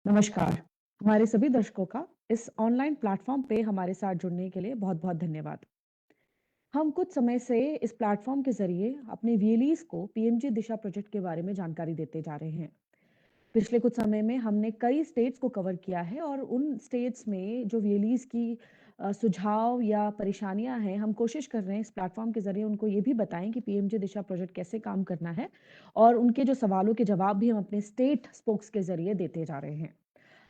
नमस्कार। हमारे सभी दर्शकों का इस ऑनलाइन प्लेटफॉर्म पे हमारे साथ जुड़ने के लिए बहुत-बहुत धन्यवाद। हम कुछ समय से इस प्लेटफॉर्म के ज़रिए अपने व्हीलीज़ को पीएमजी दिशा प्रोजेक्ट के बारे में जानकारी देते जा रहे हैं। पिछले कुछ समय में हमने कई स्टेट्स को कवर किया है और उन स्टेट्स में जो व्हीलीज़ की सुझाव या परेशानियाँ हैं, हम कोशिश कर रहे हैं इस प्लेटफॉर्म के ज़रिए उनको ये भी बताएँ कि पीएमजी दिशा प्रोजेक्ट कैसे काम करना है और उनके जो सवालों के जवाब भी हम अपने स्टेट स्पोक्स के ज़रिए देते जा रहे हैं।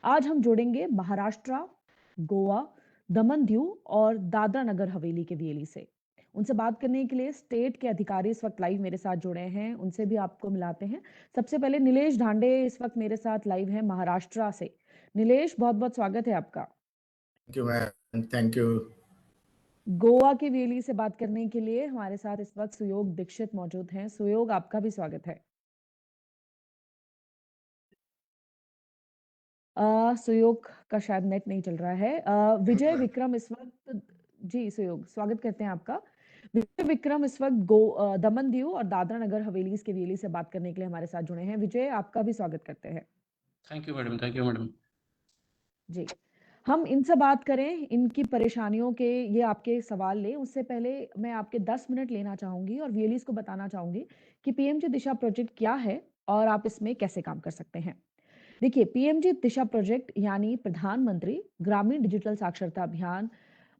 आज हम जुड़ेंगे महाराष्ट्र, गोवा, दमन-दीव और दादरा नगर हवेली के वीएलई से। उनसे बात करने के लिए स्टेट के अधिकारी इस वक्त लाइव मेरे साथ जुड़े हैं, उनसे भी आपको मिलाते हैं। सबसे पहले नीलेश ढांडे इस वक्त मेरे साथ लाइव हैं महाराष्ट्र से। नीलेश, बहुत-बहुत स्वागत है आपका। Thank you ma'am, thank you. Goa के वीएलई से बात करने के लिए हमारे साथ इस वक्त सुयोग दीक्षित मौजूद हैं। सुयोग, आपका भी स्वागत है। सुयोग का शायद नेट नहीं चल रहा है। विजय विक्रम इस वक्त जी, सुयोग स्वागत करते हैं आपका। विजय विक्रम इस वक्त दमन दीव और दादरा नगर हवेली के वीएलई से बात करने के लिए हमारे साथ जुड़े हैं। विजय, आपका भी स्वागत करते हैं। Thank you madam, thank you madam. जी, हम इनसे बात करें, इनकी परेशानियों के ये आपके सवाल लें, उससे पहले मैं आपके 10 मिनट लेना चाहूँगी और वीएलईज़ को बताना चाहूँगी कि पीएमजी दिशा प्रोजेक्ट क्या है और आप इसमें कैसे काम कर सकते हैं। देखिए, पीएमजी दिशा प्रोजेक्ट यानी प्रधानमंत्री ग्रामीण डिजिटल साक्षरता अभियान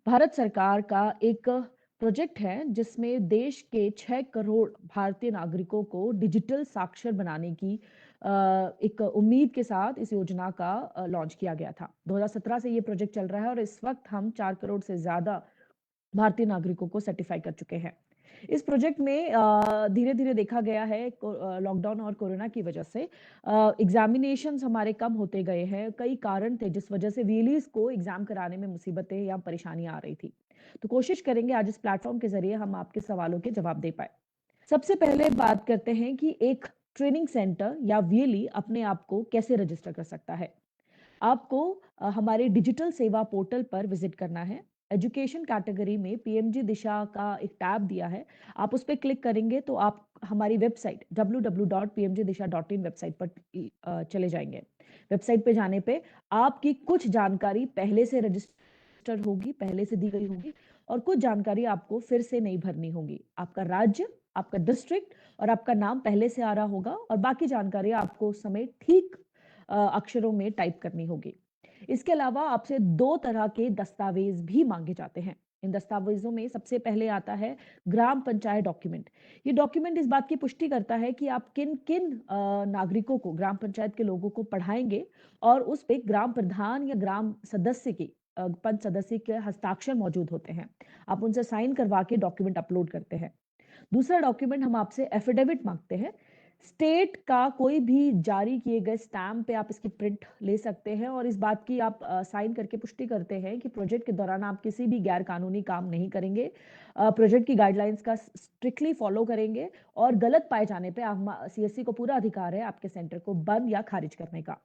भारत सरकार का एक प्रोजेक्ट है जिसमें देश के 6 करोड़ भारतीय नागरिकों को डिजिटल साक्षर बनाने की एक उम्मीद के साथ इस योजना का लॉन्च किया गया था। 2017 से ये प्रोजेक्ट चल रहा है और इस वक्त हम 4 करोड़ से ज़्यादा भारतीय नागरिकों को सर्टिफ़ाई कर चुके हैं। इस प्रोजेक्ट में धीरे-धीरे देखा गया है लॉकडाउन और कोरोना की वजह से एग्ज़ामिनेशंस हमारे कम होते गए हैं। कई कारण थे जिस वजह से वीएलईज़ को एग्ज़ाम कराने में मुसीबतें या परेशानियाँ आ रही थी। तो कोशिश करेंगे आज इस प्लेटफ़ॉर्म के ज़रिए हम आपके सवालों के जवाब दे पाएँ। सबसे पहले बात करते हैं कि एक ट्रेनिंग सेंटर या वीएलई अपने आप को कैसे रजिस्टर कर सकता है। आपको हमारे डिजिटल सेवा पोर्टल पर विजिट करना है। एजुकेशन कैटेगरी में पीएमजी दिशा का एक टैब दिया है। आप उस पे क्लिक करेंगे तो आप हमारी वेबसाइट www.pmjdisha.in वेबसाइट पर चले जाएँगे। वेबसाइट पे जाने पे आपकी कुछ जानकारी पहले से रजिस्टर होगी, पहले से दी गई होगी और कुछ जानकारी आपको फिर से नहीं भरनी होगी। आपका राज्य, आपका डिस्ट्रिक्ट और आपका नाम पहले से आ रहा होगा और बाकी जानकारी आपको उस समय ठीक अक्षरों में टाइप करनी होगी। इसके अलावा आपसे 2 तरह के दस्तावेज़ भी माँगे जाते हैं। इन दस्तावेज़ों में सबसे पहले आता है ग्राम पंचायत डॉक्यूमेंट। ये डॉक्यूमेंट इस बात की पुष्टि करता है कि आप किन-किन नागरिकों को, ग्राम पंचायत के लोगों को पढ़ाएँगे और उस पे ग्राम प्रधान या ग्राम सदस्य की पंच सदस्य के हस्ताक्षर मौजूद होते हैं। आप उनसे साइन करवा के डॉक्यूमेंट अपलोड करते हैं। दूसरा डॉक्यूमेंट हम आपसे एफिडेविट माँगते हैं। स्टेट का कोई भी जारी किए गए स्टैम्प पे आप इसकी प्रिंट ले सकते हैं और इस बात की आप साइन करके पुष्टि करते हैं कि प्रोजेक्ट के दौरान आप किसी भी गैर कानूनी काम नहीं करेंगे। प्रोजेक्ट की गाइडलाइंस का स्ट्रिक्टली फॉलो करेंगे और गलत पाए जाने पे सीएससी को पूरा अधिकार है आपके सेंटर को बंद या खारिज करने का।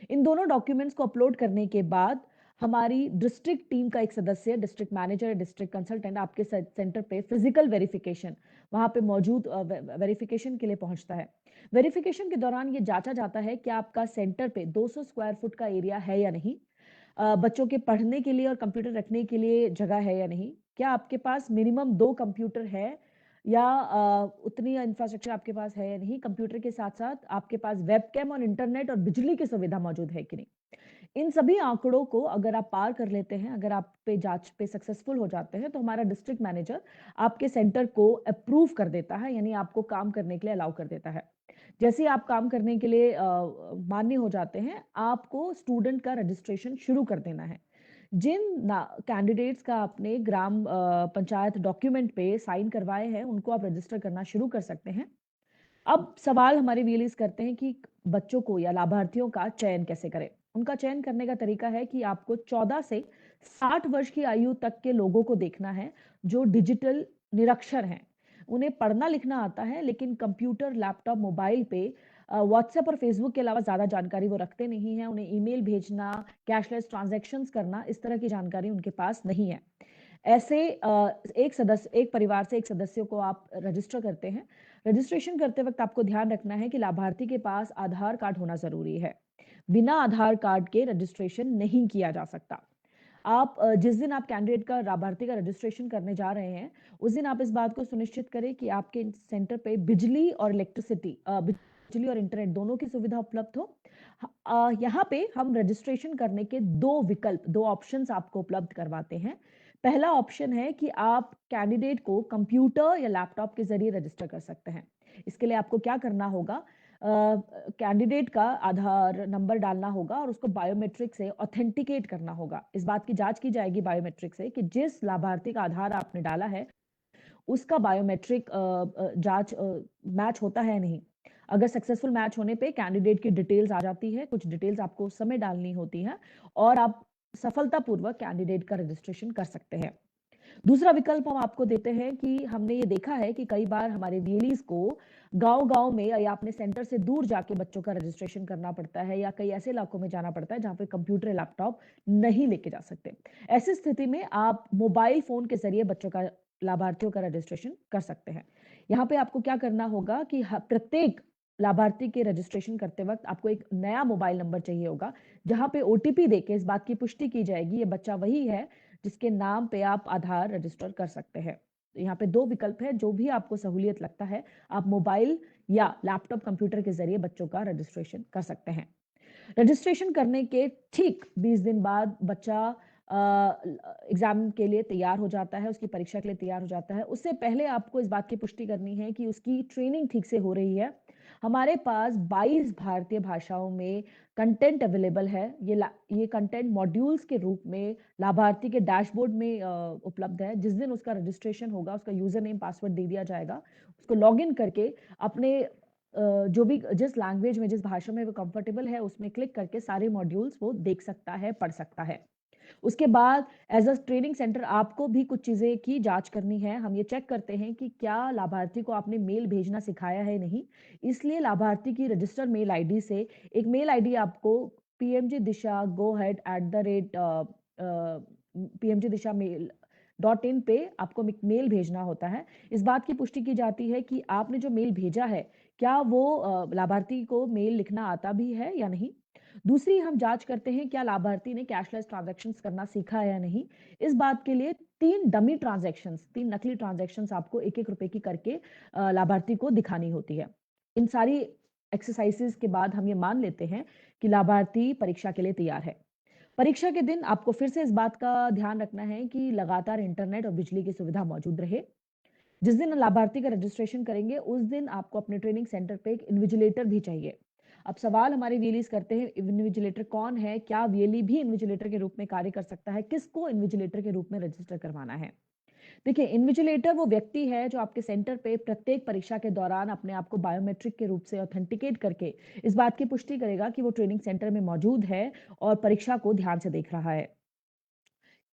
इन दोनों डॉक्यूमेंट्स को अपलोड करने के बाद हमारी डिस्ट्रिक्ट टीम का एक सदस्य, डिस्ट्रिक्ट मैनेजर, डिस्ट्रिक्ट कंसल्टेंट आपके सेंटर पे फिजिकल वेरिफिकेशन वहां पे मौजूद वेरिफिकेशन के लिए पहुंचता है। वेरिफिकेशन के दौरान ये जांचा जाता है कि आपका सेंटर पे 200 स्क्वायर फुट का एरिया है या नहीं, बच्चों के पढ़ने के लिए और कंप्यूटर रखने के लिए जगह है या नहीं, क्या आपके पास मिनिमम 2 कंप्यूटर है या उतनी इंफ्रास्ट्रक्चर आपके पास है या नहीं, कंप्यूटर के साथ-साथ आपके पास वेबकैम और इंटरनेट और बिजली की सुविधा मौजूद है कि नहीं। इन सभी आंकड़ों को अगर आप पार कर लेते हैं, अगर आप पे जाँच पे सक्सेसफुल हो जाते हैं, तो हमारा डिस्ट्रिक्ट मैनेजर आपके सेंटर को अप्रूव कर देता है, यानी आपको काम करने के लिए अलाउ कर देता है। जैसे ही आप काम करने के लिए मान्य हो जाते हैं, आपको स्टूडेंट का रजिस्ट्रेशन शुरू कर देना है। जिन कैंडिडेट्स का आपने ग्राम पंचायत डॉक्यूमेंट पे साइन करवाए हैं, उनको आप रजिस्टर करना शुरू कर सकते हैं। अब सवाल हमारे व्हीलर्स करते हैं कि बच्चों को या लाभार्थियों का चयन कैसे करें? उनका चयन करने का तरीका है कि आपको 14 से 60 वर्ष की आयु तक के लोगों को देखना है, जो डिजिटल निरक्षर हैं। उन्हें पढ़ना-लिखना आता है, लेकिन कंप्यूटर, लैपटॉप, मोबाइल पे व्हाट्सएप और फेसबुक के अलावा ज़्यादा जानकारी वो रखते नहीं हैं। उन्हें ईमेल भेजना, कैशलेस ट्रांज़ैक्शंस करना, इस तरह की जानकारी उनके पास नहीं है। ऐसे एक परिवार से एक सदस्य को आप रजिस्टर करते हैं। रजिस्ट्रेशन करते वक़्त आपको ध्यान रखना है कि लाभार्थी के पास आधार कार्ड होना ज़रूरी है। बिना आधार कार्ड के रजिस्ट्रेशन नहीं किया जा सकता। आप जिस दिन आप कैंडिडेट का लाभार्थी का रजिस्ट्रेशन करने जा रहे हैं, उस दिन आप इस बात को सुनिश्चित करें कि आपके सेंटर पे बिजली और बिजली और इंटरनेट दोनों की सुविधा उपलब्ध हो। यहाँ पे हम रजिस्ट्रेशन करने के 2 विकल्प, 2 ऑप्शंस आपको उपलब्ध करवाते हैं। पहला ऑप्शन है कि आप कैंडिडेट को कंप्यूटर या लैपटॉप के ज़रिए रजिस्टर कर सकते हैं। इसके लिए आपको क्या करना होगा, कैंडिडेट का आधार नंबर डालना होगा और उसको बायोमेट्रिक से ऑथेंटिकेट करना होगा। इस बात की जांच की जाएगी बायोमेट्रिक से कि जिस लाभार्थी का आधार आपने डाला है, उसका बायोमेट्रिक जांच मैच होता है नहीं। अगर सक्सेसफुल मैच होने पे कैंडिडेट की डिटेल्स आ जाती है, कुछ डिटेल्स आपको उस समय डालनी होती है और आप सफलतापूर्वक कैंडिडेट का रजिस्ट्रेशन कर सकते हैं। दूसरा विकल्प हम आपको देते हैं कि हमने ये देखा है कि कई बार हमारे वीएलईज को गांव-गांव में या अपने सेंटर से दूर जाके बच्चों का रजिस्ट्रेशन करना पड़ता है या कई ऐसे इलाकों में जाना पड़ता है जहां पे कंप्यूटर या लैपटॉप नहीं लेके जा सकते। ऐसी स्थिति में आप मोबाइल फोन के जरिए बच्चों का लाभार्थियों का रजिस्ट्रेशन कर सकते हैं। यहाँ पे आपको क्या करना होगा कि प्रत्येक लाभार्थी के रजिस्ट्रेशन करते वक्त आपको एक नया मोबाइल नंबर चाहिए होगा, जहां पे ओटीपी देके इस बात की पुष्टि की जाएगी ये बच्चा वही है जिसके नाम पे आप आधार रजिस्टर कर सकते हैं। यहाँ पे 2 विकल्प है, जो भी आपको सहूलियत लगता है, आप मोबाइल या लैपटॉप कंप्यूटर के जरिए बच्चों का रजिस्ट्रेशन कर सकते हैं। रजिस्ट्रेशन करने के ठीक 20 दिन बाद बच्चा एग्जाम के लिए तैयार हो जाता है, उसकी परीक्षा के लिए तैयार हो जाता है। उससे पहले आपको इस बात की पुष्टि करनी है कि उसकी ट्रेनिंग ठीक से हो रही है। हमारे पास 22 भारतीय भाषाओं में कंटेंट अवेलेबल है। ये कंटेंट मॉड्यूल्स के रूप में लाभार्थी के डैशबोर्ड में उपलब्ध है। जिस दिन उसका रजिस्ट्रेशन होगा, उसका यूजर नेम पासवर्ड दे दिया जाएगा। उसको लॉगिन करके अपने जो भी जिस लैंग्वेज में, जिस भाषा में वो कंफर्टेबल है, उसमें क्लिक करके सारे मॉड्यूल्स वो देख सकता है, पढ़ सकता है। उसके बाद एज अ ट्रेनिंग सेंटर आपको भी कुछ चीजें की जांच करनी है। हम ये चेक करते हैं कि क्या लाभार्थी को आपने मेल भेजना सिखाया है नहीं। इसलिए लाभार्थी की रजिस्टर मेल आईडी से एक मेल आईडी आपको pmgdisha@pmgdisha.in पे आपको मेल भेजना होता है। इस बात की पुष्टि की जाती है कि आपने जो मेल भेजा है, क्या वो लाभार्थी को मेल लिखना आता भी है या नहीं। दूसरी हम जांच करते हैं क्या लाभार्थी ने कैशलेस ट्रांजैक्शंस करना सीखा है या नहीं। इस बात के लिए 3 डमी ट्रांजैक्शंस, 3 नकली ट्रांजैक्शंस आपको 1-1 रुपए की करके लाभार्थी को दिखानी होती है। इन सारी एक्सरसाइजेस के बाद हम ये मान लेते हैं कि लाभार्थी परीक्षा के लिए तैयार है। परीक्षा के दिन आपको फिर से इस बात का ध्यान रखना है कि लगातार इंटरनेट और बिजली की सुविधा मौजूद रहे। जिस दिन लाभार्थी का रजिस्ट्रेशन करेंगे, उस दिन आपको अपने ट्रेनिंग सेंटर पे एक इन्विजिलेटर भी चाहिए। अब सवाल हमारे वीएलईज करते हैं, इन्विजिलेटर कौन है? क्या वीएलई भी इन्विजिलेटर के रूप में कार्य कर सकता है? किसको इन्विजिलेटर के रूप में रजिस्टर करवाना है? देखिए, इन्विजिलेटर वो व्यक्ति है जो आपके सेंटर पे प्रत्येक परीक्षा के दौरान अपने आप को बायोमेट्रिक के रूप से ऑथेंटिकेट करके इस बात की पुष्टि करेगा कि वो ट्रेनिंग सेंटर में मौजूद है और परीक्षा को ध्यान से देख रहा है।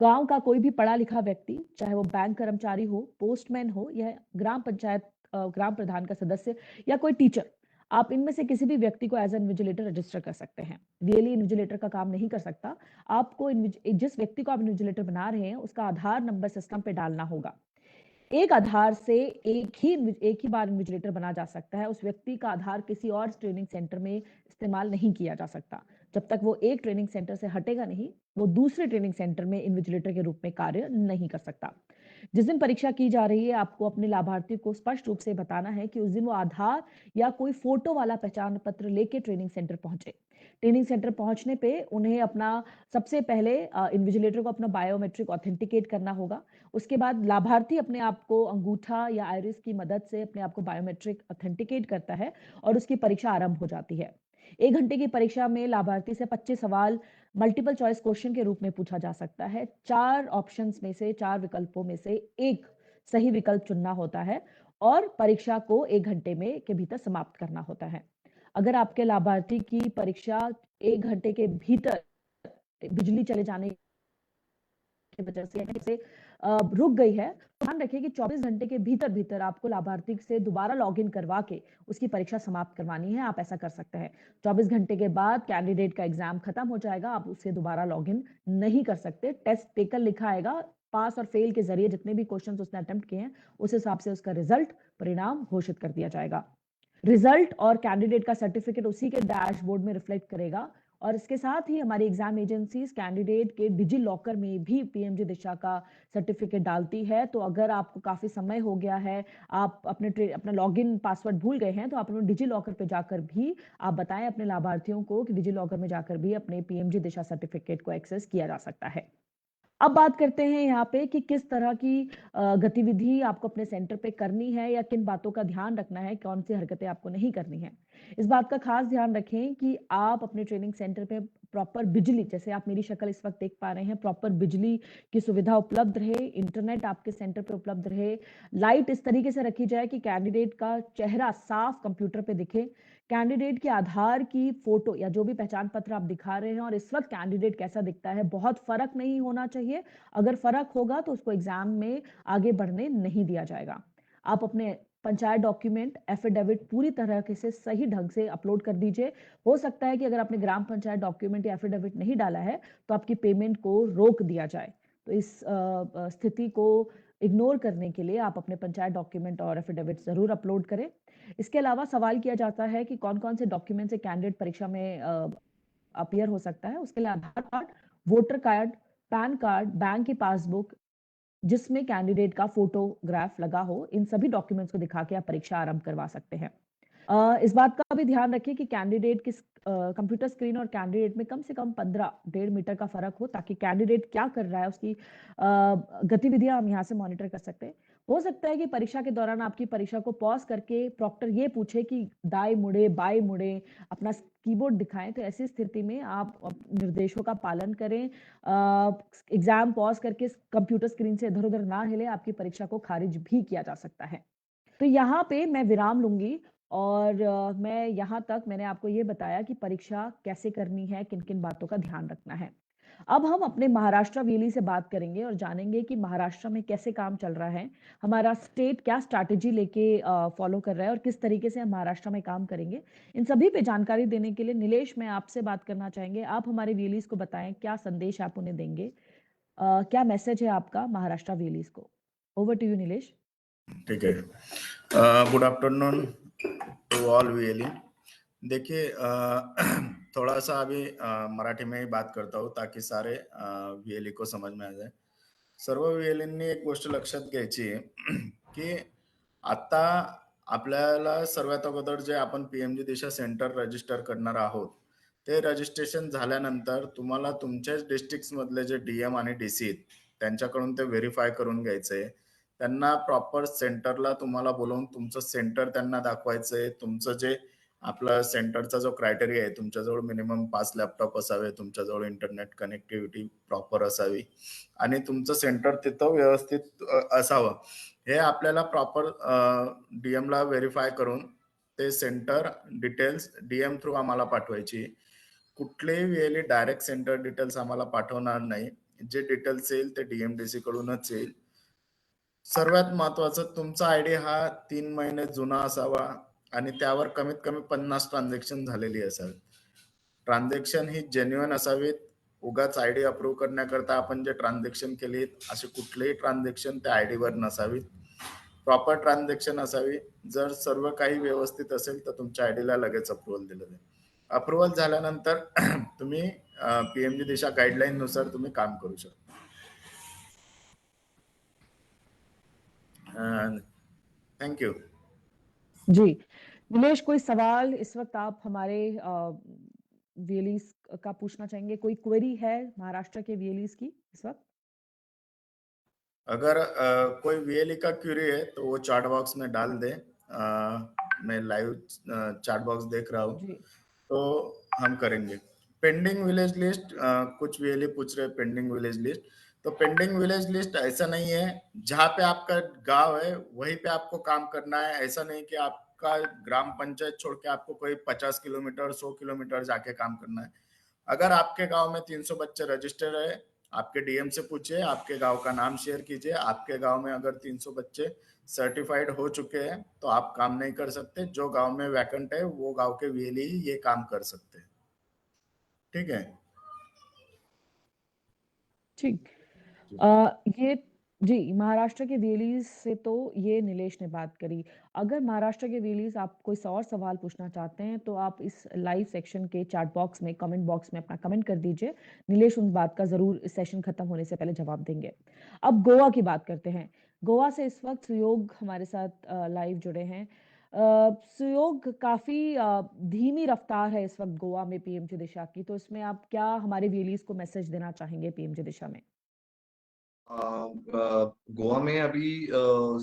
गांव का कोई भी पढ़ा लिखा व्यक्ति, चाहे वो बैंक कर्मचारी हो, पोस्टमैन हो या ग्राम पंचायत ग्राम प्रधान का सदस्य या कोई टीचर, आप इनमें से किसी भी व्यक्ति को एज इन्विजिलेटर रजिस्टर कर सकते हैं। रियली इन्विजिलेटर का काम नहीं कर सकता। आपको जिस व्यक्ति को आप इन्विजिलेटर बना रहे हैं, उसका आधार नंबर सिस्टम पे डालना होगा। एक आधार से एक ही बार इन्विजिलेटर बना जा सकता है। उस व्यक्ति का आधार किसी और ट्रेनिंग सेंटर में इस्तेमाल नहीं किया जा सकता। जब तक वो एक ट्रेनिंग सेंटर से हटेगा नहीं, वो दूसरे ट्रेनिंग सेंटर में इन्विजिलेटर के रूप में कार्य नहीं कर सकता। जिस दिन परीक्षा की जा रही है, आपको अपने लाभार्थी को स्पष्ट रूप से बताना है कि उस दिन वो आधार या कोई फोटो वाला पहचान पत्र लेके ट्रेनिंग सेंटर पहुंचे। ट्रेनिंग सेंटर पहुंचने पे उन्हें अपना सबसे पहले इन्विजिलेटर को अपना बायोमेट्रिक ऑथेंटिकेट करना होगा। उसके बाद लाभार्थी अपने आप को अंगूठा या आइरिस की मदद से अपने आप को बायोमेट्रिक ऑथेंटिकेट करता है और उसकी परीक्षा आरंभ हो जाती है। 1 घंटे की परीक्षा में लाभार्थी से 25 सवाल मल्टीपल चॉइस क्वेश्चन के रूप में पूछा जा सकता है। 4 ऑप्शंस में से, 4 विकल्पों में से एक सही विकल्प चुनना होता है और परीक्षा को 1 घंटे में के भीतर समाप्त करना होता है। अगर आपके लाभार्थी की परीक्षा 1 घंटे के भीतर बिजली चले जाने की वजह से रुक गई है, तो ध्यान रखिए कि 24 घंटे के भीतर आपको लाभार्थी से दोबारा लॉगिन करवा के उसकी परीक्षा समाप्त करवानी है। आप ऐसा कर सकते हैं। 24 घंटे के बाद कैंडिडेट का एग्जाम खत्म हो जाएगा, आप उससे दोबारा लॉगिन नहीं कर सकते। टेस्ट टेकन लिखा आएगा, पास और फेल के जरिए जितने भी क्वेश्चन उसने अटेम्प्ट किए हैं, उस हिसाब से उसका रिजल्ट, परिणाम घोषित कर दिया जाएगा। रिजल्ट और कैंडिडेट का सर्टिफिकेट उसी के डैशबोर्ड में रिफ्लेक्ट करेगा और इसके साथ ही हमारी एग्जाम एजेंसीज कैंडिडेट के डिजी लॉकर में भी पीएमजी दिशा का सर्टिफिकेट डालती है। तो अगर आपको काफी समय हो गया है, आप अपना लॉगिन पासवर्ड भूल गए हैं, तो आप अपने डिजी लॉकर पे जाकर भी आप बताएं अपने लाभार्थियों को कि डिजी लॉकर में जाकर भी अपने पीएमजी दिशा सर्टिफिकेट को एक्सेस किया जा सकता है। अब बात करते हैं यहाँ पे कि किस तरह की गतिविधि आपको अपने सेंटर पे करनी है या किन बातों का ध्यान रखना है, कौन सी हरकतें आपको नहीं करनी है। इस बात का खास ध्यान रखें कि आप अपने ट्रेनिंग सेंटर पे प्रॉपर बिजली, जैसे आप मेरी शक्ल इस वक्त देख पा रहे हैं, प्रॉपर बिजली की सुविधा उपलब्ध रहे, इंटरनेट आपके सेंटर पे उपलब्ध रहे, लाइट इस तरीके से रखी जाए कि कैंडिडेट का चेहरा साफ कंप्यूटर पे दिखे, कैंडिडेट के आधार की फोटो या जो भी पहचान पत्र आप दिखा रहे हैं और इस वक्त कैंडिडेट कैसा दिखता है, बहुत फर्क नहीं होना चाहिए। अगर फर्क होगा तो उसको एग्जाम में आगे बढ़ने नहीं दिया जाएगा। आप अपने पंचायत डॉक्यूमेंट, एफिडेविट पूरी तरह से सही ढंग से अपलोड कर दीजिए। हो सकता है कि अगर आपने ग्राम पंचायत डॉक्यूमेंट या एफिडेविट नहीं डाला है तो आपकी पेमेंट को रोक दिया जाए। तो इस स्थिति को इग्नोर करने के लिए आप अपने पंचायत डॉक्यूमेंट और एफिडेविट जरूर अपलोड करें। इसके अलावा सवाल किया जाता है कि कौन कौन से डॉक्यूमेंट से कैंडिडेट परीक्षा में अपीयर हो सकता है। उसके लिए Aadhaar card, voter card, PAN card, bank की पासबुक जिसमें कैंडिडेट का फोटोग्राफ लगा हो, इन सभी डॉक्यूमेंट्स को दिखा के आप परीक्षा आरंभ करवा सकते हैं। इस बात का भी ध्यान रखिए कि कैंडिडेट की कंप्यूटर स्क्रीन और कैंडिडेट में कम से कम 15-1.5 मीटर का फर्क हो, ताकि कैंडिडेट क्या कर रहा है उसकी गतिविधियां हम यहाँ से मॉनिटर कर सकते हैं। हो सकता है कि परीक्षा के दौरान आपकी परीक्षा को पॉज करके प्रॉक्टर ये पूछे कि दाएं मुड़े, बाएं मुड़े, अपना कीबोर्ड दिखाएं। तो ऐसी स्थिति में आप निर्देशों का पालन करें, एग्जाम पॉज करके कंप्यूटर स्क्रीन से इधर उधर ना हिले, आपकी परीक्षा को खारिज भी किया जा सकता है। तो यहाँ पे मैं विराम लूंगी और मैं यहाँ तक मैंने आपको ये बताया कि परीक्षा कैसे करनी है, किन किन बातों का ध्यान रखना है। अब हम अपने महाराष्ट्र वीएलई से बात करेंगे और जानेंगे कि महाराष्ट्र में कैसे काम चल रहा है, हमारा स्टेट क्या स्ट्रैटेजी लेके फॉलो कर रहा है और किस तरीके से हम महाराष्ट्र में काम करेंगे। इन सभी पे जानकारी देने के लिए नीलेश, मैं आपसे बात करना चाहेंगे। आप हमारे वीएलईज को बताएं क्या संदेश आप उन्हें देंगे, क्या मैसेज है आपका महाराष्ट्र वीएलईज को। Over to you Nilesh. ठीक है। Good afternoon to all VLE. देखिए, थोड़ा सा अभी मराठी में ही बात करता हूँ ताकि सारे वीएलई को समझ में आ जाए। सर्व वीएलईंनी एक गोष्ट लक्षात घ्यायची आहे की आता आपल्याला सर्वात अगोदर जे आपण पीएमजी दिशा सेंटर रजिस्टर करणार आहोत, ते रजिस्ट्रेशन झाल्यानंतर तुम्हाला तुमच्याच डिस्ट्रिक्ट मधले जे डीएम आणि डीसी आहेत त्यांच्याकडून ते व्हेरीफाय करून घ्यायचंय। त्यांना प्रॉपर सेंटरला तुम्हाला बोलवून तुमचं सेंटर त्यांना दाखवायचंय। तुमचं जे आपला सेंटरचा जो क्रायटेरिया आहे, तुमच्याजवळ मिनिमम 5 लॅपटॉप असावे, तुमच्याजवळ इंटरनेट कनेक्टिव्हिटी प्रॉपर असावी आणि तुमचं सेंटर तिथं व्यवस्थित असावं। हे आपल्याला प्रॉपर डीएम ला व्हेरीफाय करून ते सेंटर डिटेल्स डीएम थ्रू आम्हाला पाठवायची। कुठलेही वेळेला डायरेक्ट सेंटर डिटेल्स आम्हाला पाठवणार नाही। जे डिटेल्स येईल ते डीएमडीसी कडूनच येईल। सर्वात महत्वाचं, तुमचा आयडी हा 3 महिने जुना असावा आणि त्यावर कमीत कमी 50 ट्रान्झॅक्शन झालेली असावी। ट्रान्झॅक्शन ही जेन्युइन असावीत। उगाच आयडी अप्रूव्ह करण्याकरता आपण जे ट्रान्झॅक्शन केलीत असे कुठलेही ट्रान्झॅक्शन त्या आयडी वर नसावीत। प्रॉपर ट्रान्झॅक्शन असावी। जर सर्व काही व्यवस्थित असेल तर तुमच्या आयडीला लगेच अप्रूव्हल दिलं जाईल। अप्रूव्हल झाल्यानंतर तुम्ही पीएमजी दिशा गाईडलाईन नुसार तुम्ही काम करू शकता। Thank you. जी नीलेश, कोई सवाल इस वक्त आप हमारे वीएलईज का पूछना चाहेंगे? कोई क्वेरी है महाराष्ट्र के वीएलईज की इस वक्त? अगर कोई वीएलई का क्यूरी है तो वो चैट बॉक्स में डाल दे। मैं लाइव चैट बॉक्स देख रहा हूँ, तो हम करेंगे। पेंडिंग विलेज लिस्ट, कुछ वीएलई पूछ रहे पेंडिंग विलेज लिस्ट। तो पेंडिंग विलेज लिस्ट ऐसा नहीं है, जहाँ पे आपका गांव है वहीं पे आपको काम करना है। ऐसा नहीं कि आपका ग्राम पंचायत छोड़ के आपको कोई 50 किलोमीटर 100 किलोमीटर जाके काम करना है। अगर आपके गांव में 300 बच्चे रजिस्टर है, आपके डीएम से पूछिए, आपके गांव का नाम शेयर कीजिए। आपके गांव में अगर 300 बच्चे सर्टिफाइड हो चुके हैं तो आप काम नहीं कर सकते। जो गांव में वैकेंट है वो गांव के वीएलई ये काम कर सकते हैं। ठीक है। ठीक। ये जी, महाराष्ट्र के वीएलईज़ से तो ये नीलेश ने बात करी। अगर महाराष्ट्र के वीएलईज़ आप कोई और सवाल पूछना चाहते हैं, तो आप इस लाइव सेक्शन के चैट बॉक्स में, कमेंट बॉक्स में अपना कमेंट कर दीजिए। नीलेश उन बात का ज़रूर इस सेशन खत्म होने से पहले जवाब देंगे। अब गोवा की बात करते हैं। गोवा से इस वक़्त सुयोग हमारे साथ लाइव जुड़े हैं। सुयोग काफ़ी धीमी रफ्तार है इस वक़्त गोवा में पीएमजी दिशा की, तो इसमें आप क्या हमारे वीएलईज़ को मैसेज देना चाहेंगे पीएमजी दिशा में? गोवा में अभी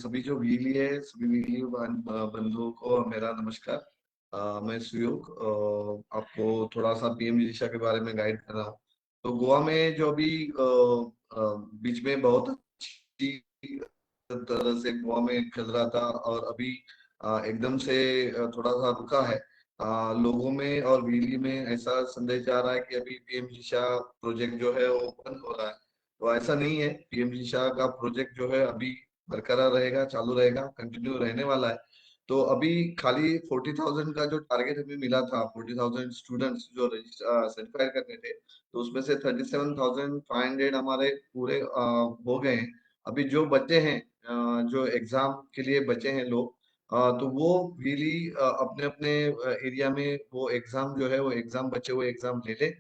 सभी जो व्हीली है, सभी व्हीली बंधुओं को मेरा नमस्कार। मैं सुयोग आपको थोड़ा सा पीएम दिशा के बारे में गाइड कर रहा हूँ। तो गोवा में जो अभी बीच में बहुत अच्छी तरह से गोवा में चल रहा था और अभी एकदम से थोड़ा सा रुका है। लोगों में और व्हीली में ऐसा संदेश जा रहा है कि अभी पीएम दिशा प्रोजेक्ट जो है वो बंद हो रहा है। तो ऐसा नहीं है, पीएमजी शाह का प्रोजेक्ट जो है अभी बरकरार रहेगा, चालू रहेगा, कंटिन्यू रहने वाला है। तो अभी खाली 40,000 का जो टारगेट हमें मिला था, 40,000 स्टूडेंट्स जो सर्टिफाई करने थे, तो उसमें से 37,500 हमारे पूरे हो गए हैं। अभी जो बच्चे हैं, जो एग्जाम के लिए बचे हैं लोग, तो वो रियली अपने अपने एरिया में वो एग्जाम जो है वो एग्जाम बचे हुए एग्जाम ले ले।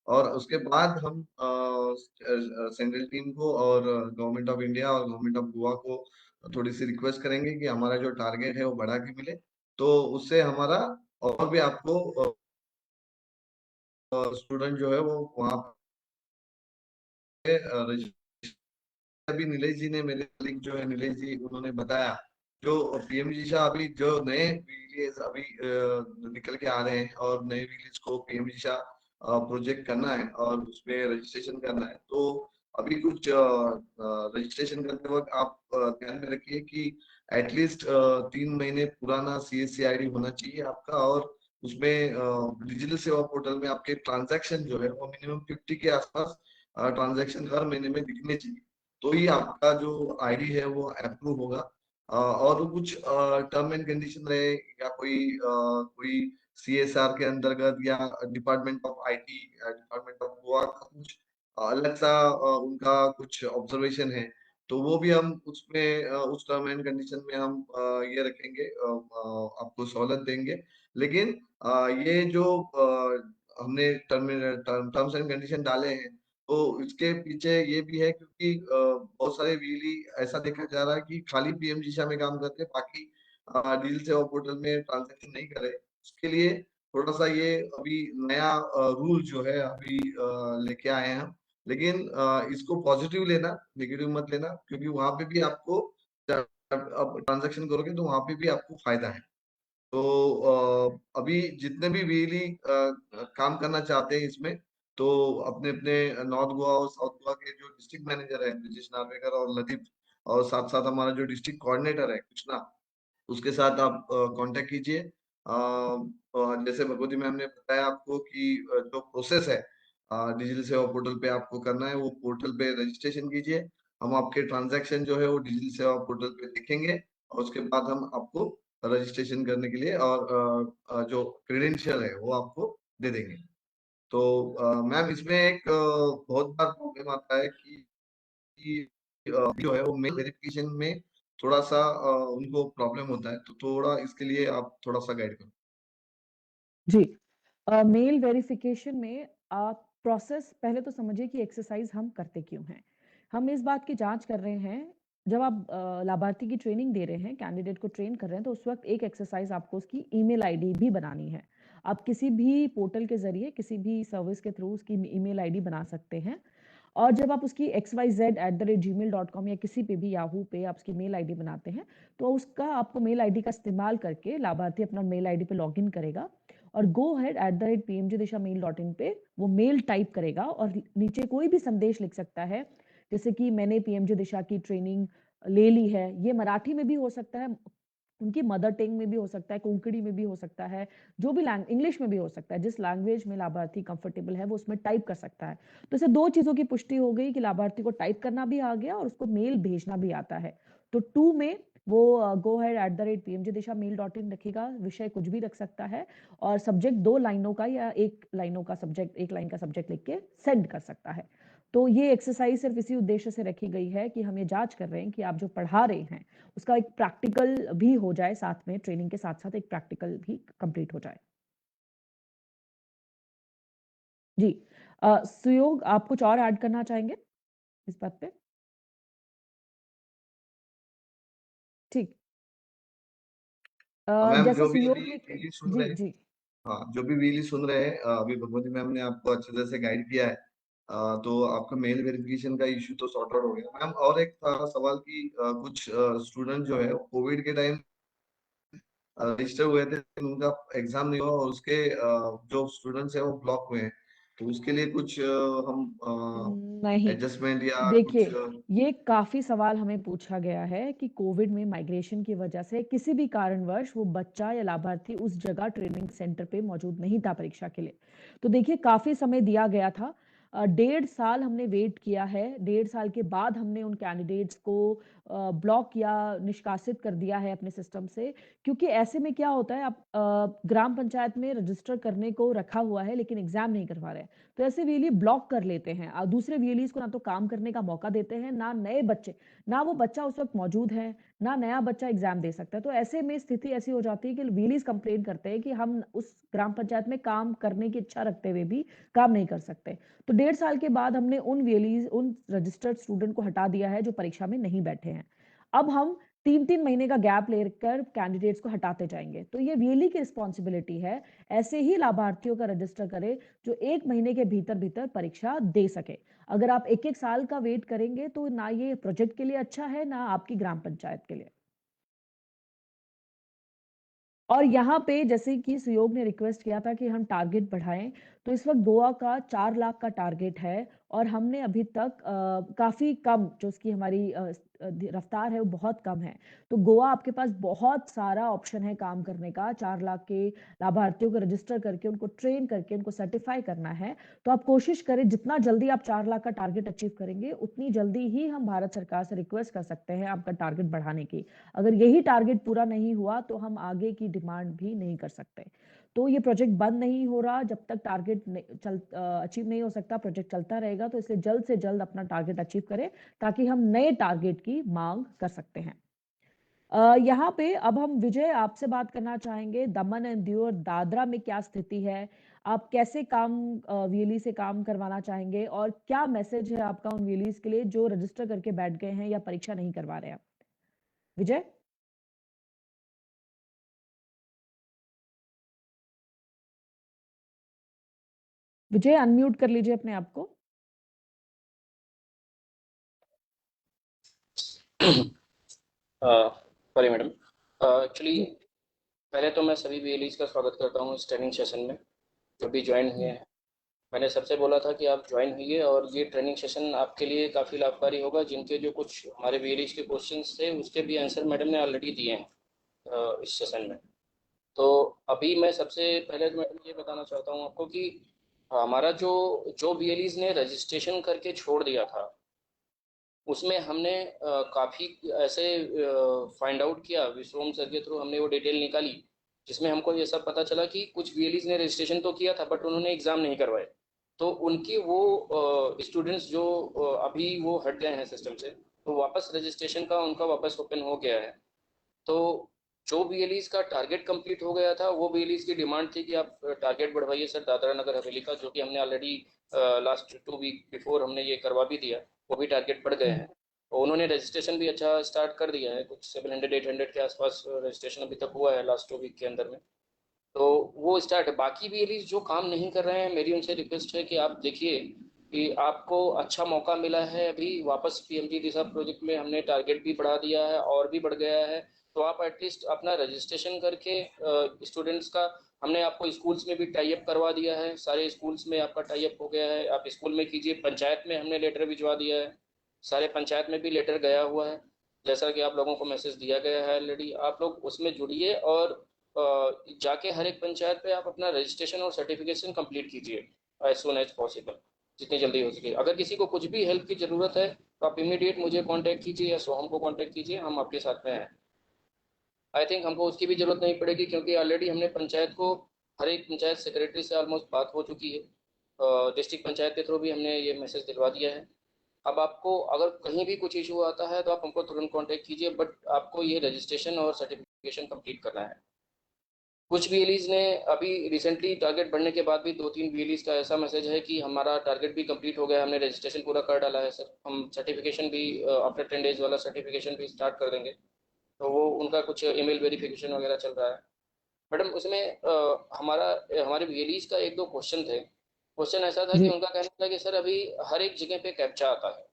और उसके बाद हम सेंट्रल टीम को और गवर्नमेंट ऑफ इंडिया और गवर्नमेंट ऑफ गोवा को थोड़ी सी रिक्वेस्ट करेंगे कि हमारा जो टारगेट है वो बढ़ा के मिले, तो उससे हमारा और भी आपको स्टूडेंट जो है वो वहाँ पे अभी नीलेश जी ने, मेरे कलीग जो है नीलेश जी, उन्होंने बताया जो पीएमजी शाह अभी जो नए विलेज अभी निकल के आ रहे हैं और नए विलेज को पीएमजी शाह प्रोजेक्ट करना है और उसमें रजिस्ट्रेशन करना है। तो अभी कुछ रजिस्ट्रेशन करते वक्त आप ध्यान में रखिए कि एटलीस्ट 3 महीने पुराना सीएससी आईडी होना चाहिए आपका, और उसमें डिजिटल सेवा पोर्टल में आपके ट्रांजैक्शन जो है वो मिनिमम 50 के आसपास ट्रांजैक्शन हर महीने में दिखने चाहिए, तो ही आपका जो आईडी है वो अप्रूव होगा। और कुछ टर्म एंड कंडीशन रहे या कोई सीएसआर के अंतर्गत या department of IT, department of Goa का कुछ अलग सा उनका कुछ ऑब्जर्वेशन है, तो वो भी हम उसमें उस टर्म एंड कंडीशन में हम ये रखेंगे, आपको सहूलत देंगे। लेकिन ये जो हमने टर्म्स एंड कंडीशन डाले हैं, तो इसके पीछे ये भी है क्योंकि बहुत सारे व्हीली ऐसा देखा जा रहा है कि खाली पीएम दिशा में काम करते हैं, बाकी डील सेवा पोर्टल में ट्रांजैक्शन नहीं करे। उसके लिए थोड़ा सा ये अभी नया रूल जो है अभी लेके आए हैं हम। लेकिन इसको पॉजिटिव लेना, नेगेटिव मत लेना, क्योंकि वहां पे भी आपको अब ट्रांजैक्शन करोगे तो वहां पे भी आपको फायदा है। तो अभी जितने भी व्हीली काम करना चाहते हैं इसमें, तो अपने अपने नॉर्थ गोवा और साउथ गोवा के जो डिस्ट्रिक्ट मैनेजर है ब्रिजेश नार्वेकर और लतीफ, और साथ साथ हमारा जो डिस्ट्रिक्ट कोऑर्डिनेटर है कृष्णा, उसके साथ आप कांटेक्ट कीजिए। जैसे भगवती मैम ने बताया आपको कि जो प्रोसेस है डिजिटल सेवा पोर्टल पे आपको करना है, वो पोर्टल पे रजिस्ट्रेशन कीजिए। हम आपके ट्रांजैक्शन जो है वो डिजिटल सेवा पोर्टल पे देखेंगे, और उसके बाद हम आपको रजिस्ट्रेशन करने के लिए और जो क्रेडेंशियल है वो आपको दे देंगे। तो मैम इसमें एक बहुत बार प्रॉब्लम आता है कि जो है वो मेल वेरिफिकेशन में थोड़ा सा उनको प्रॉब्लम होता है, तो थोड़ा इसके लिए आप थोड़ा सा गाइड करो। जी। मेल वेरिफिकेशन में आप प्रोसेस पहले तो समझिए कि एक्सरसाइज हम करते क्यों हैं। हम इस बात की जांच कर रहे हैं, जब आप लाभार्थी की ट्रेनिंग दे रहे हैं, कैंडिडेट को ट्रेन कर रहे हैं, तो उस वक्त एक एक्सरसाइज आपको उसकी ईमेल आईडी भी बनानी है। आप किसी भी पोर्टल के जरिए, किसी भी सर्विस के थ्रू उसकी ईमेल आईडी बना सकते हैं। और जब आप उसकी xyz@gmail.com या किसी पे भी याहू पे आप उसकी मेल आईडी बनाते हैं, तो उसका आपको मेल आईडी का इस्तेमाल करके लाभार्थी अपना मेल आईडी पे लॉगिन करेगा और go@pmjdisha.mail.in पे वो मेल टाइप करेगा और नीचे कोई भी संदेश लिख सकता है, जैसे कि मैंने पीएमजे दिशा की ट्रेनिंग ले ली है। ये मराठी में भी हो सकता है, उनकी मदर टंग में भी हो सकता है, कोंकणी में भी हो सकता है, जो भी इंग्लिश में भी हो सकता है। जिस लैंग्वेज में लाभार्थी कंफर्टेबल है वो उसमें टाइप कर सकता है। तो इससे 2 चीज़ों की पुष्टि हो गई कि लाभार्थी को टाइप करना भी आ गया और उसको मेल भेजना भी आता है। तो 2 में वो go@pmjdisha.mail.in रखेगा, विषय कुछ भी रख सकता है और सब्जेक्ट 2 लाइनों का या 1 लाइनों का सब्जेक्ट, 1 लाइन का सब्जेक्ट लिख के सेंड कर सकता है। तो ये एक्सरसाइज सिर्फ इसी उद्देश्य से रखी गई है कि हम ये जांच कर रहे हैं कि आप जो पढ़ा रहे हैं उसका एक प्रैक्टिकल भी हो जाए, साथ में ट्रेनिंग के साथ साथ एक प्रैक्टिकल भी कंप्लीट हो जाए। जी, सुयोग, आप कुछ और ऐड करना चाहेंगे इस बात पे? ठीक। मैम जैसे जो भी सुयोग अभी ने वीली सुन जी रहे हैं, जी हाँ जो भी वीली सुन रहे हैं, अभी भगवती मैम ने आपको अच्छे तरह से गाइड किया है। तो आपका मेल वेरिफिकेशन का इश्यू तो सॉर्ट आउट हो गया मैम। और एक था सवाल कि कुछ स्टूडेंट जो है कोविड के टाइम रजिस्टर हुए थे, उनका एग्जाम नहीं हुआ और उसके जो स्टूडेंट्स है वो ब्लॉक हुए हैं, तो उसके लिए कुछ हम नहीं, एडजस्टमेंट या कुछ देखिए, ये काफ़ी सवाल हमें पूछा गया है कि कोविड में माइग्रेशन की वजह से किसी भी कारणवश वो बच्चा या लाभार्थी उस जगह ट्रेनिंग सेंटर पे मौजूद नहीं था परीक्षा के लिए। तो देखिए, काफ़ी समय दिया गया था। 1.5 साल हमने वेट किया है, 1.5 साल के बाद हमने उन कैंडिडेट्स को ब्लॉक या निष्कासित कर दिया है अपने सिस्टम से। क्योंकि ऐसे में क्या होता है, आप ग्राम पंचायत में रजिस्टर करने को रखा हुआ है लेकिन एग्ज़ाम नहीं करवा रहे हैं। तो ऐसे वीएलई ब्लॉक कर लेते हैं। दूसरे वीएलईज़ को ना तो काम करने का मौका देते हैं, ना नए बच्चे, ना वो बच्चा उस वक़्त मौजूद है, ना नया बच्चा एग्ज़ाम दे सकता है। तो ऐसे में स्थिति ऐसी हो जाती है कि वीएलईज़ कंप्लेन करते हैं कि हम उस ग्राम पंचायत में काम करने की इच्छा रखते हुए भी काम नहीं कर सकते। तो 1.5 साल के बाद हमने उन वीएलईज़, उन रजिस्टर्ड स्टूडेंट को हटा दिया है जो परीक्षा में नहीं बैठे हैं। अब हम 3-3 महीने का गैप लेकर कैंडिडेट्स को हटाते जाएँगे। तो ये वीएलई की रिस्पॉन्सिबिलिटी है, ऐसे ही लाभार्थियों का रजिस्टर करें जो 1 महीने के भीतर-भीतर परीक्षा दे सके। अगर आप 1-1 साल का वेट करेंगे तो ना ये प्रोजेक्ट के लिए अच्छा है, ना आपकी ग्राम पंचायत के लिए। और यहाँ पे जैसे कि सुयोग ने रिक्वेस्ट किया था कि हम टारगेट बढ़ाएँ, तो इस वक़्त गोवा का 4 लाख का टारगेट है और हमने अभी तक काफ़ी कम, जो उसकी हमारी रफ़्तार है वो बहुत कम है। तो गोवा आपके पास बहुत सारा ऑप्शन है काम करने का, 4 लाख के लाभार्थियों को रजिस्टर करके, उनको ट्रेन करके, उनको सर्टिफ़ाई करना है। तो आप कोशिश करें, जितना जल्दी आप 4 लाख का टारगेट अचीव करेंगे, उतनी जल्दी ही हम भारत सरकार से रिक्वेस्ट कर सकते हैं आपका टारगेट बढ़ाने की। अगर यही टारगेट पूरा नहीं हुआ तो हम आगे की डिमांड भी नहीं कर सकते। तो ये प्रोजेक्ट बंद नहीं हो रहा जब तक टारगेट अचीव नहीं हो सकता, प्रोजेक्ट चलता रहेगा। तो इसलिए जल्द से जल्द अपना टारगेट अचीव करें ताकि हम नए टारगेट की मांग कर सकते हैं। यहाँ पे अब हम विजय आपसे बात करना चाहेंगे, दमन एंड दीव और दादरा में क्या स्थिति है? आप कैसे काम वीएलई से काम करवाना चाहेंगे और क्या मैसेज है आपका उन वीएलईज़ के लिए जो रजिस्टर करके बैठ गए हैं या परीक्षा नहीं करवा रहे हैं? विजय? विजय, अनम्यूट कर लीजिए अपने आप को। Sorry madam. एक्चुअली जी। पहले तो मैं सभी वीएलईज़ का स्वागत करता हूँ इस ट्रेनिंग सेशन में, जो भी ज्वाइन हुए हैं। मैंने सबसे बोला था कि आप ज्वाइन होइए और ये ट्रेनिंग सेशन आपके लिए काफ़ी लाभकारी होगा। जिनके जो कुछ हमारे वीएलईज़ के क्वेश्चंस थे उसके भी आंसर मैडम ने ऑलरेडी दिए हैं इस सेशन में। तो अभी मैं सबसे पहले तो मैडम ये बताना चाहता हूँ आपको कि हमारा जो जो वीएलईज़ ने रजिस्ट्रेशन करके छोड़ दिया था, उसमें हमने काफ़ी ऐसे फाइंड आउट किया, विश्वम सर के थ्रू हमने वो डिटेल निकाली, जिसमें हमको ये सब पता चला कि कुछ वीएलईज़ ने रजिस्ट्रेशन तो किया था बट उन्होंने एग्ज़ाम नहीं करवाए। तो उनकी वो स्टूडेंट्स जो अभी वो हट गए हैं सिस्टम से, तो वापस रजिस्ट्रेशन का उनका वापस ओपन हो गया है। तो जो बीएलईज़ का टारगेट कंप्लीट हो गया था, वो बीएलईज़ की डिमांड थी कि आप टारगेट बढ़वाइए सर दादरा नगर हवेली का, जो कि हमने ऑलरेडी लास्ट 2 वीक बिफोर हमने ये करवा भी दिया। वो भी टारगेट बढ़ गए हैं और उन्होंने रजिस्ट्रेशन भी अच्छा स्टार्ट कर दिया है। कुछ 700-800 के आसपास रजिस्ट्रेशन अभी तक हुआ है लास्ट 2 वीक के अंदर में। तो वो स्टार्ट है। बाकी बीएलईज़ जो काम नहीं कर रहे हैं, मेरी उनसे रिक्वेस्ट है कि आप देखिए कि आपको अच्छा मौका मिला है अभी वापस पीएमजी दिशा प्रोजेक्ट में, हमने टारगेट भी बढ़ा दिया है और भी बढ़ गया है। तो आप एटलीस्ट अपना रजिस्ट्रेशन करके स्टूडेंट्स का, हमने आपको स्कूल्स में भी टाई अप करवा दिया है, सारे स्कूल्स में आपका टाई अप हो गया है, आप स्कूल में कीजिए। पंचायत में हमने लेटर भिजवा दिया है, सारे पंचायत में भी लेटर गया हुआ है, जैसा कि आप लोगों को मैसेज दिया गया है ऑलरेडी। आप लोग उसमें जुड़िए और जाके हर एक पंचायत पे आप अपना रजिस्ट्रेशन और सर्टिफिकेशन कंप्लीट कीजिए एज सुन एज पॉसिबल, जितनी जल्दी हो सके। अगर किसी को कुछ भी हेल्प की ज़रूरत है तो आप इमीडिएट मुझे कांटेक्ट कीजिए या सोहम को कांटेक्ट कीजिए, हम आपके साथ में हैं। आई थिंक हमको उसकी भी ज़रूरत नहीं पड़ेगी क्योंकि ऑलरेडी हमने पंचायत को, हर एक पंचायत सेक्रेटरी से ऑलमोस्ट बात हो चुकी है। डिस्ट्रिक्ट पंचायत के थ्रू भी हमने ये मैसेज दिलवा दिया है। अब आपको अगर कहीं भी कुछ इशू आता है तो आप हमको तुरंत कांटेक्ट कीजिए, बट आपको ये रजिस्ट्रेशन और सर्टिफिकेशन कंप्लीट करना है। कुछ वीएलईज ने अभी रिसेंटली टारगेट बढ़ने के बाद भी 2-3 वीएलईज का ऐसा मैसेज है कि हमारा टारगेट भी कंप्लीट हो गया, हमने रजिस्ट्रेशन पूरा कर डाला है सर, हम सर्टिफिकेशन भी आफ्टर 10 डेज वाला सर्टिफिकेशन भी स्टार्ट कर देंगे। तो वो उनका कुछ ईमेल वेरिफिकेशन वगैरह चल रहा है। मैडम उसमें हमारे वीएलईज का 1-2 क्वेश्चन थे। क्वेश्चन ऐसा था कि जी। उनका कहना था कि सर अभी हर एक जगह पे कैप्चा आता है,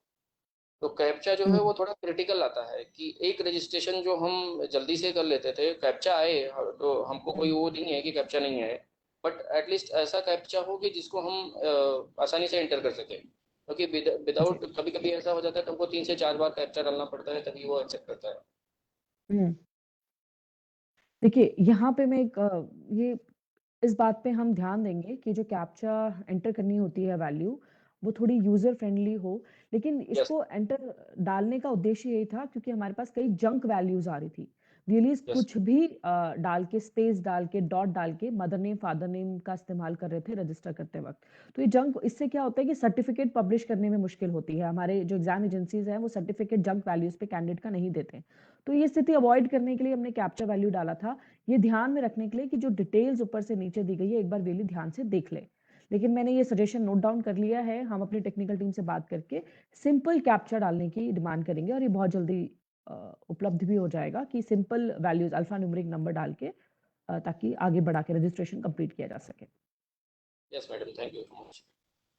तो कैप्चा जो है वो थोड़ा क्रिटिकल आता है कि एक रजिस्ट्रेशन जो हम जल्दी से कर लेते थे, कैप्चा आए तो हमको कोई वो नहीं है कि कैप्चा नहीं आए, बट एटलीस्ट ऐसा कैप्चा हो कि जिसको हम आसानी से एंटर कर सकें, क्योंकि विदाउट कभी कभी ऐसा हो जाता है कि हमको 3 से 4 बार कैप्चा डालना पड़ता है तभी वो एक्सेप्ट करता है। हम्म। देखिए, यहाँ पे मैं ये इस बात पे हम ध्यान देंगे कि जो कैप्चा एंटर करनी होती है वैल्यू, वो थोड़ी यूजर फ्रेंडली हो। लेकिन यस इसको एंटर डालने का उद्देश्य यही था क्योंकि हमारे पास कई जंक वैल्यूज आ रही थी। रियलीज यस कुछ भी डाल के, स्पेस डाल के, डॉट डाल के मदर नेम फादर नेम का इस्तेमाल कर रहे थे रजिस्टर करते वक्त। तो ये जंक, इससे क्या होता है कि सर्टिफिकेट पब्लिश करने में मुश्किल होती है। हमारे जो एग्जाम एजेंसीज हैं वो सर्टिफिकेट जंक वैल्यूज पे कैंडिडेट का नहीं देते। तो ये स्थिति अवॉइड करने के लिए हमने कैप्चा वैल्यू डाला था, ये ध्यान में रखने के लिए कि जो डिटेल्स ऊपर से नीचे दी गई है एक बार वेली ध्यान से देख ले। लेकिन मैंने ये सजेशन नोट डाउन कर लिया है, हम अपनी टेक्निकल टीम से बात करके सिंपल कैप्चा डालने की डिमांड करेंगे और ये बहुत जल्दी उपलब्ध भी हो जाएगा कि simple values alpha numeric number डाल के ताकि आगे बढ़ा के रजिस्ट्रेशन कंप्लीट किया जा सके। Yes madam, thank you so much.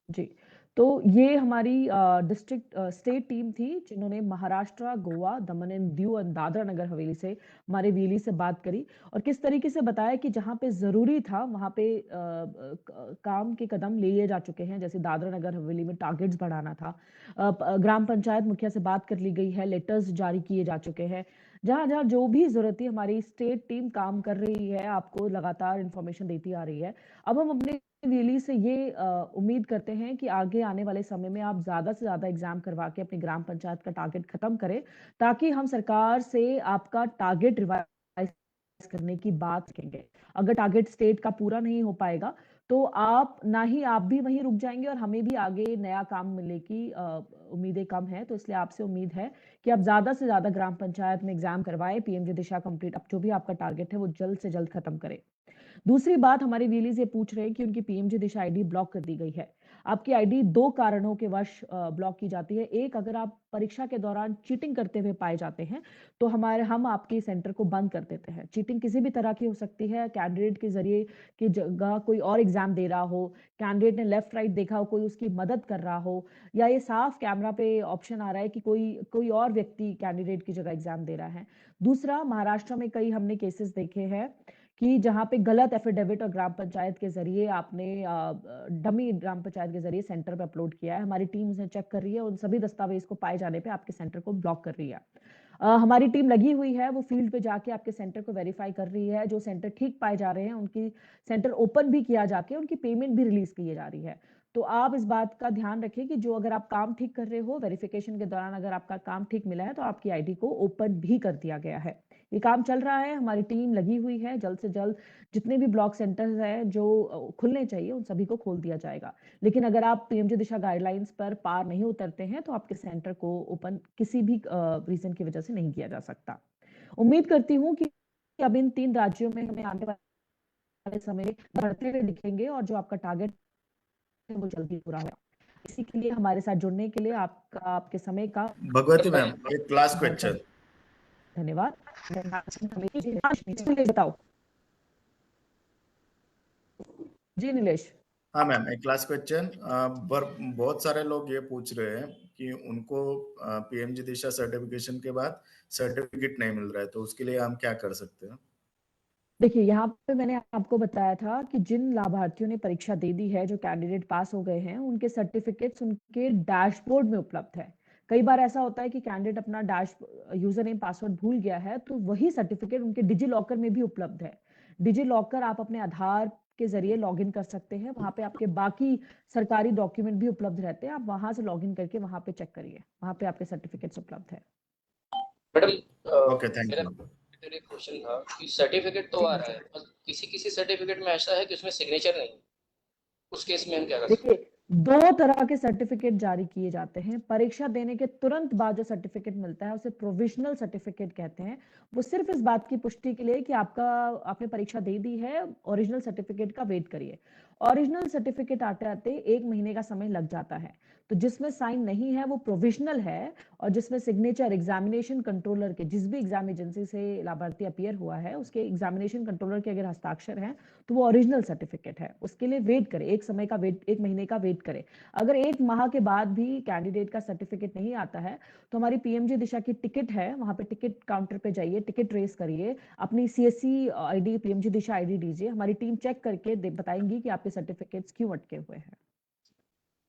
जी। तो ये हमारी डिस्ट्रिक्ट स्टेट टीम थी जिन्होंने महाराष्ट्र, गोवा, दमन एंड दीव और दादरा नगर हवेली से हमारे वीएलई से बात करी और किस तरीके से बताया कि जहाँ पे जरूरी था वहाँ पे काम के कदम लिए जा चुके हैं। जैसे दादरा नगर हवेली में टारगेट्स बढ़ाना था, ग्राम पंचायत मुखिया से बात कर ली गई है, लेटर्स जारी किए जा चुके हैं। जहाँ जहाँ जो भी जरूरत थी हमारी स्टेट टीम काम कर रही है, आपको लगातार इंफॉर्मेशन देती आ रही है। अब हम अपने रियली से ये उम्मीद करते हैं कि आगे आने वाले समय में आप ज्यादा से ज्यादा एग्जाम करवा के अपनी ग्राम पंचायत का टारगेट खत्म करें, ताकि हम सरकार से आपका टारगेट रिवाइज करने की बात करेंगे। अगर टारगेट स्टेट का पूरा नहीं हो पाएगा तो आप भी वहीं रुक जाएंगे और हमें भी आगे नया काम मिलने की उम्मीदें कम है। तो इसलिए आपसे उम्मीद है कि आप ज्यादा से ज्यादा ग्राम पंचायत में एग्जाम करवाएं, पीएमजी दिशा कंप्लीट, अब जो भी आपका टारगेट है वो जल्द से जल्द खत्म करें। दूसरी बात, हमारे वीलीज ये पूछ रहे हैं कि उनकी पीएमजी दिशा आईडी ब्लॉक कर दी गई है। आपकी आईडी 2 कारणों के वश ब्लॉक की जाती है। एक, अगर आप परीक्षा के दौरान चीटिंग करते हुए पाए जाते हैं तो हम आपके सेंटर को बंद कर देते हैं। चीटिंग किसी भी तरह की हो सकती है, कैंडिडेट के जरिए की जगह कोई और एग्जाम दे रहा हो, कैंडिडेट ने लेफ्ट राइट देखा हो, कोई उसकी मदद कर रहा हो, या ये साफ कैमरा पे ऑप्शन आ रहा है कि कोई और व्यक्ति कैंडिडेट की जगह एग्जाम दे रहा है। दूसरा, महाराष्ट्र में कई हमने केसेस देखे हैं कि जहाँ पे गलत एफिडेविट और ग्राम पंचायत के जरिए आपने डमी ग्राम पंचायत के जरिए सेंटर पे अपलोड किया है। हमारी टीम उसे चेक कर रही है, उन सभी दस्तावेज को पाए जाने पे आपके सेंटर को ब्लॉक कर रही है। हमारी टीम लगी हुई है, वो फील्ड पे जाके आपके सेंटर को वेरीफाई कर रही है। जो सेंटर ठीक पाए जा रहे हैं उनकी सेंटर ओपन भी किया जाके उनकी पेमेंट भी रिलीज की जा रही है। तो आप इस बात का ध्यान रखें कि जो अगर आप काम ठीक कर रहे हो, वेरिफिकेशन के दौरान अगर आपका काम ठीक मिला है तो आपकी आईडी को ओपन भी कर दिया गया है। ये काम चल रहा है, हमारी टीम लगी हुई है, जल्द से जल्द जितने भी ब्लॉक सेंटर्स हैं जो खुलने चाहिए उन सभी को खोल दिया जाएगा। लेकिन अगर आप पीएमजी दिशा गाइडलाइंस पर पार नहीं उतरते हैं तो आपके सेंटर को ओपन किसी भी रीजन की वजह से नहीं किया जा सकता। उम्मीद करती हूँ कि अब इन 3 राज्यों में हमें आने वाले समय बढ़ते हुए दिखेंगे और जो आपका टारगेट है वो जल्दी पूरा होगा। इसी के लिए हमारे साथ जुड़ने के लिए आपके समय का भगवती मैम, एक लास्ट क्वेश्चन। धन्यवाद। बताओ जी नीलेश। हाँ मैम, एक लास्ट क्वेश्चन। बहुत सारे लोग ये पूछ रहे हैं कि उनको पीएमजी दिशा सर्टिफिकेशन के बाद सर्टिफिकेट नहीं मिल रहा है, तो उसके लिए हम क्या कर सकते हैं? देखिए, यहाँ पे मैंने आपको बताया था कि जिन लाभार्थियों ने परीक्षा दे दी है, जो कैंडिडेट पास हो गए हैं, उनके सर्टिफिकेट्स उनके डैशबोर्ड में उपलब्ध है। कई बार ऐसा होता है कि कैंडिडेट अपना यूजर नेम पासवर्ड भूल गया है, तो वही सर्टिफिकेट उनके डिजी लॉकर में भी उपलब्ध है। डिजी लॉकर आप अपने आधार के जरिए लॉग इन कर सकते हैं, वहां पे आपके बाकी सरकारी डॉक्यूमेंट भी उपलब्ध रहते हैं। आप वहां से लॉग इन करके वहां पे चेक करिए, वहां पे आपके सर्टिफिकेट्स उपलब्ध है। मैडम ओके, थैंक मेरा यू। एक क्वेश्चन था कि सर्टिफिकेट तो जी आ रहा है, बस किसी किसी सर्टिफिकेट में ऐसा है कि उसमें सिग्नेचर नहीं है। उस केस में हम क्या कर सकते हैं? देखिए, 2 तरह के सर्टिफिकेट जारी किए जाते हैं। परीक्षा देने के तुरंत बाद जो सर्टिफिकेट मिलता है उसे प्रोविजनल सर्टिफिकेट कहते हैं। वो सिर्फ इस बात की पुष्टि के लिए कि आपने परीक्षा दे दी है, ओरिजिनल सर्टिफिकेट का वेट करिए। ओरिजिनल सर्टिफिकेट आते-आते 1 महीने का समय लग जाता है। तो जिसमें साइन नहीं है वो प्रोविजनल है, और जिसमें सिग्नेचर एग्जामिनेशन कंट्रोलर के, जिस भी एग्जाम एजेंसी से लाभार्थी अपीयर हुआ है उसके एग्जामिनेशन कंट्रोलर के अगर हस्ताक्षर हैं तो वो ओरिजिनल सर्टिफिकेट है। उसके लिए वेट करें, 1 महीने का वेट करें। अगर 1 माह के बाद भी कैंडिडेट का सर्टिफिकेट नहीं आता है तो हमारी पीएमजी दिशा की टिकट है, वहां पे टिकट काउंटर पे जाइए, टिकट रेस करिए, अपनी सीएससी आईडी, पीएमजी दिशा आईडी दीजिए। हमारी टीम चेक करके बताएंगी कि आपके सर्टिफिकेट्स क्यों अटके हुए हैं।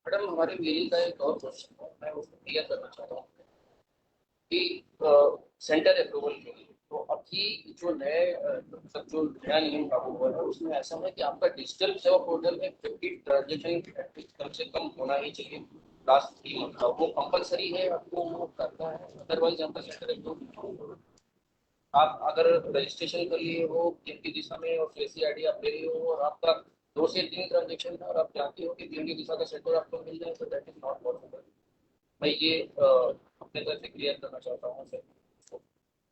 मैडम, हमारे मेल का एक और क्वेश्चन है, मैं उसको क्लियर करना चाहता हूँ कि सेंटर अप्रूवल के लिए तो अभी जो नए मतलब जो नया नियम लागू हुआ है उसमें ऐसा है कि आपका डिजिटल सेवा पोर्टल में 50 ट्रांजेक्शन कम से कम होना ही चाहिए लास्ट 3 मंथ का। वो कंपलसरी है, आपको वो करना है, अदरवाइज आपका सेंटर अप्रूवल। आप अगर रजिस्ट्रेशन कर लिए हो पीएमजी दिशा में और सीएससी आईडी आप ले रहे हो और आपका 2 से 3 ट्रांजेक्शन है और आप चाहते हो कि पीएमजी दिशा का सेंटर आपको मिल जाए तो दैट इज नॉट पॉसिबल। मैं ये अपने तरफ से क्लियर करना चाहता हूँ सर।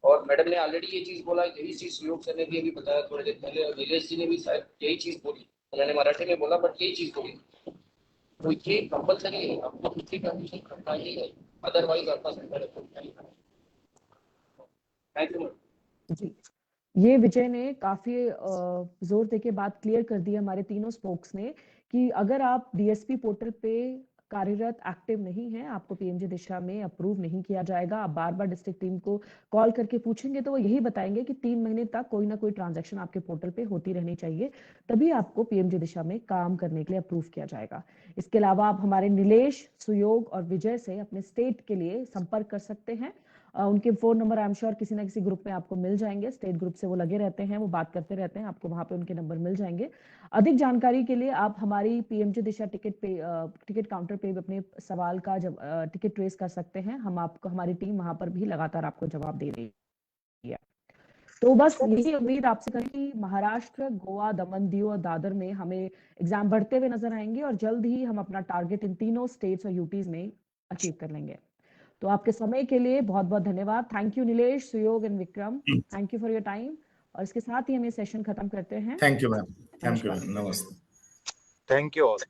और मैडम ने ऑलरेडी ये चीज़ बोला, यही चीज़ सुयोग सर ने भी अभी बताया थोड़ी देर पहले, और नीलेश जी ने भी शायद यही चीज़ बोली, उन्होंने मराठी में बोला बट यही चीज़ बोली। तो ये कंपलसरी है, आपको 50 ट्रांजेक्शन करना ही है, अदरवाइज आपका सेंटर अप्रूवल नहीं है। Thank you madam. जी, ये विजय ने काफी जोर देके बात क्लियर कर दी है हमारे तीनों स्पोक्स ने, कि अगर आप डीएसपी पोर्टल पे कार्यरत एक्टिव नहीं है, आपको पीएमजी दिशा में अप्रूव नहीं किया जाएगा। आप बार-बार डिस्ट्रिक्ट टीम को कॉल करके पूछेंगे तो वो यही बताएंगे कि 3 महीने तक कोई ना कोई ट्रांजैक्शन आपके पोर्टल पे होती रहनी चाहिए, तभी आपको पीएमजी दिशा में काम करने के लिए अप्रूव किया जाएगा। इसके अलावा आप हमारे नीलेश, सुयोग और विजय से अपने स्टेट के लिए संपर्क कर सकते हैं। उनके phone number I am sure किसी ना किसी ग्रुप में आपको मिल जाएंगे, स्टेट ग्रुप से वो लगे रहते हैं, वो बात करते रहते हैं, आपको वहां पे उनके नंबर मिल जाएंगे। अधिक जानकारी के लिए आप हमारी पीएमजी दिशा टिकट काउंटर पे भी अपने सवाल का टिकट ट्रेस कर सकते हैं। हम आपको, हमारी टीम वहां पर भी लगातार आपको जवाब दे रही है। तो बस यही उम्मीद आपसे करें कि महाराष्ट्र, गोवा, दमन, दीव और दादर में हमें एग्जाम बढ़ते हुए नजर आएंगे और जल्द ही हम अपना टारगेट इन तीनों स्टेट्स और यूटीज में अचीव कर लेंगे। तो आपके समय के लिए बहुत बहुत धन्यवाद। Thank you Nilesh, Suyog and Vikram, thank you for your time. और इसके साथ ही हम ये सेशन खत्म करते हैं। Thank you ma'am, thank you नमस्कार। मैम, नमस्ते। Thank you all.